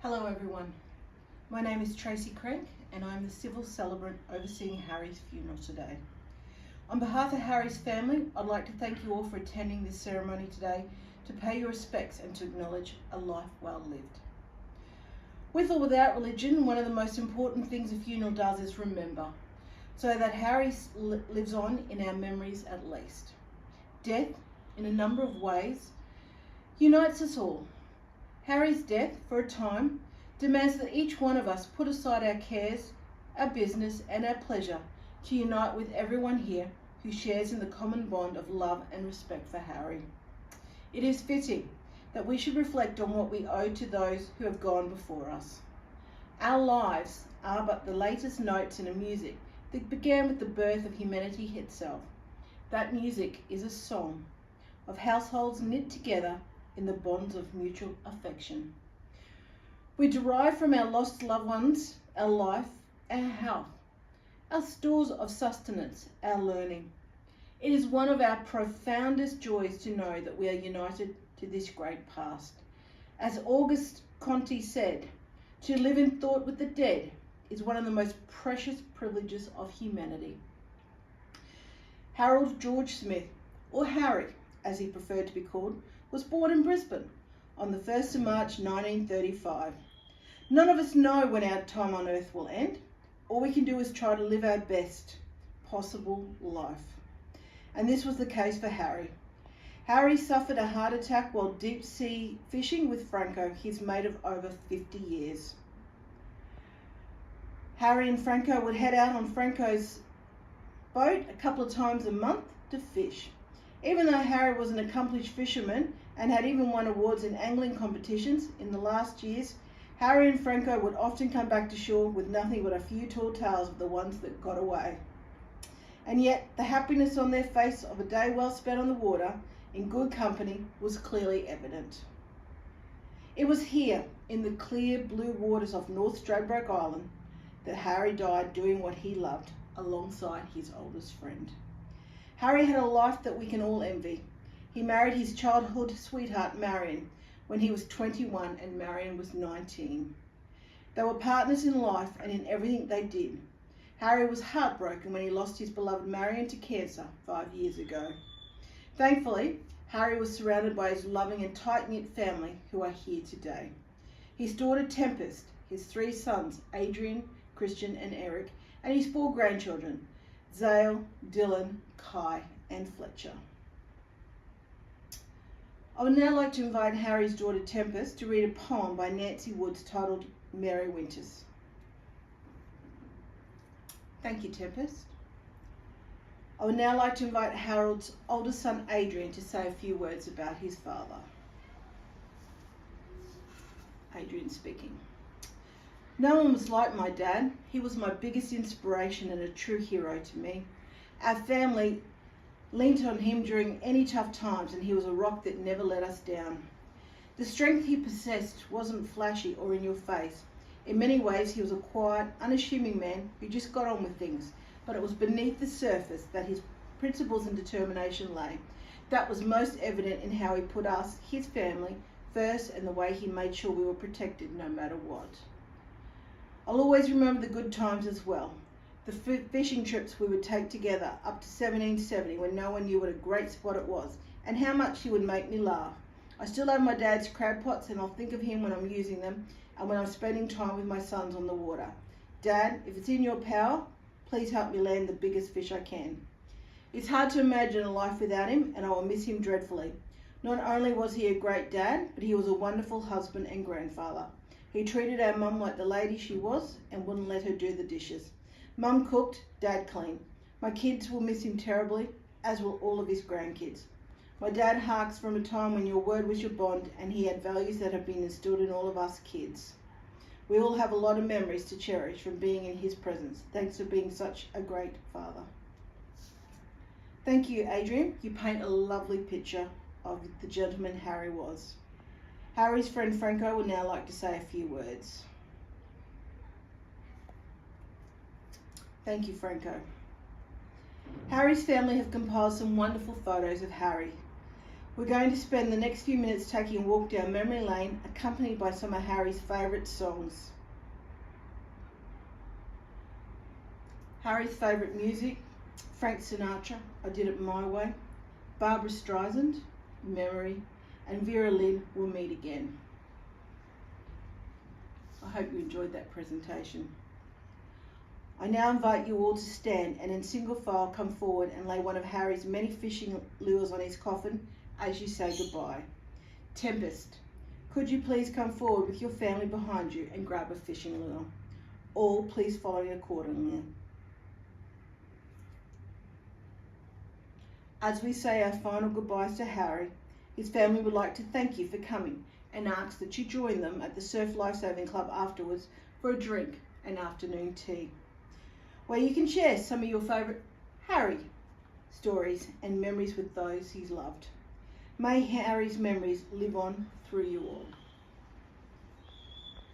Hello everyone, my name is Tracy Crank and I'm the civil celebrant overseeing Harry's funeral today. On behalf of Harry's family, I'd like to thank you all for attending this ceremony today to pay your respects and to acknowledge a life well lived. With or without religion, one of the most important things a funeral does is remember, so that Harry lives on in our memories at least. Death, in a number of ways, unites us all. Harry's death, for a time, demands that each one of us put aside our cares, our business, and our pleasure to unite with everyone here who shares in the common bond of love and respect for Harry. It is fitting that we should reflect on what we owe to those who have gone before us. Our lives are but the latest notes in a music that began with the birth of humanity itself. That music is a song of households knit together in the bonds of mutual affection. We derive from our lost loved ones our life, our health, our stores of sustenance, our learning. It is one of our profoundest joys to know that we are united to this great past. As Auguste Comte said, to live in thought with the dead is one of the most precious privileges of humanity. Harold George Smith, or Harry as he preferred to be called, was born in Brisbane on the 1st of March 1935. None of us know when our time on earth will end. All we can do is try to live our best possible life. And this was the case for Harry. Harry suffered a heart attack while deep sea fishing with Franco, his mate of over 50 years. Harry and Franco would head out on Franco's boat a couple of times a month to fish. Even though Harry was an accomplished fisherman and had even won awards in angling competitions in the last years, Harry and Franco would often come back to shore with nothing but a few tall tales of the ones that got away. And yet the happiness on their face of a day well spent on the water in good company was clearly evident. It was here in the clear blue waters of North Stradbroke Island that Harry died doing what he loved alongside his oldest friend. Harry had a life that we can all envy. He married his childhood sweetheart, Marion, when he was 21 and Marion was 19. They were partners in life and in everything they did. Harry was heartbroken when he lost his beloved Marion to cancer 5 years ago. Thankfully, Harry was surrounded by his loving and tight-knit family who are here today. His daughter Tempest, his 3 sons, Adrian, Christian and Eric, and his 4 grandchildren, Zale, Dylan, Kai and Fletcher. I would now like to invite Harry's daughter Tempest to read a poem by Nancy Woods titled Merry Winters. Thank you, Tempest. I would now like to invite Harold's oldest son Adrian to say a few words about his father. Adrian speaking. No one was like my dad. He was my biggest inspiration and a true hero to me. Our family leant on him during any tough times and he was a rock that never let us down. The strength he possessed wasn't flashy or in your face. In many ways he was a quiet, unassuming man who just got on with things, but it was beneath the surface that his principles and determination lay. That was most evident in how he put us, his family, first and the way he made sure we were protected no matter what. I'll always remember the good times as well. The fishing trips we would take together up to 1770 when no one knew what a great spot it was and how much he would make me laugh. I still have my dad's crab pots and I'll think of him when I'm using them and when I'm spending time with my sons on the water. Dad, if it's in your power, please help me land the biggest fish I can. It's hard to imagine a life without him and I will miss him dreadfully. Not only was he a great dad, but he was a wonderful husband and grandfather. He treated our mum like the lady she was and wouldn't let her do the dishes. Mum cooked, Dad cleaned. My kids will miss him terribly, as will all of his grandkids. My dad harks from a time when your word was your bond and he had values that have been instilled in all of us kids. We all have a lot of memories to cherish from being in his presence. Thanks for being such a great father. Thank you, Adrian. You paint a lovely picture of the gentleman Harry was. Harry's friend Franco would now like to say a few words. Thank you, Franco. Harry's family have compiled some wonderful photos of Harry. We're going to spend the next few minutes taking a walk down memory lane, accompanied by some of Harry's favourite songs. Harry's favourite music: Frank Sinatra, I Did It My Way, Barbara Streisand, Memory, and Vera Lynn, We'll Meet Again. I hope you enjoyed that presentation. I now invite you all to stand and in single file come forward and lay one of Harry's many fishing lures on his coffin as you say goodbye. Tempest, could you please come forward with your family behind you and grab a fishing lure? All please follow me accordingly. As we say our final goodbyes to Harry, his family would like to thank you for coming and ask that you join them at the Surf Lifesaving Club afterwards for a drink and afternoon tea, where you can share some of your favourite Harry stories and memories with those he's loved. May Harry's memories live on through you all.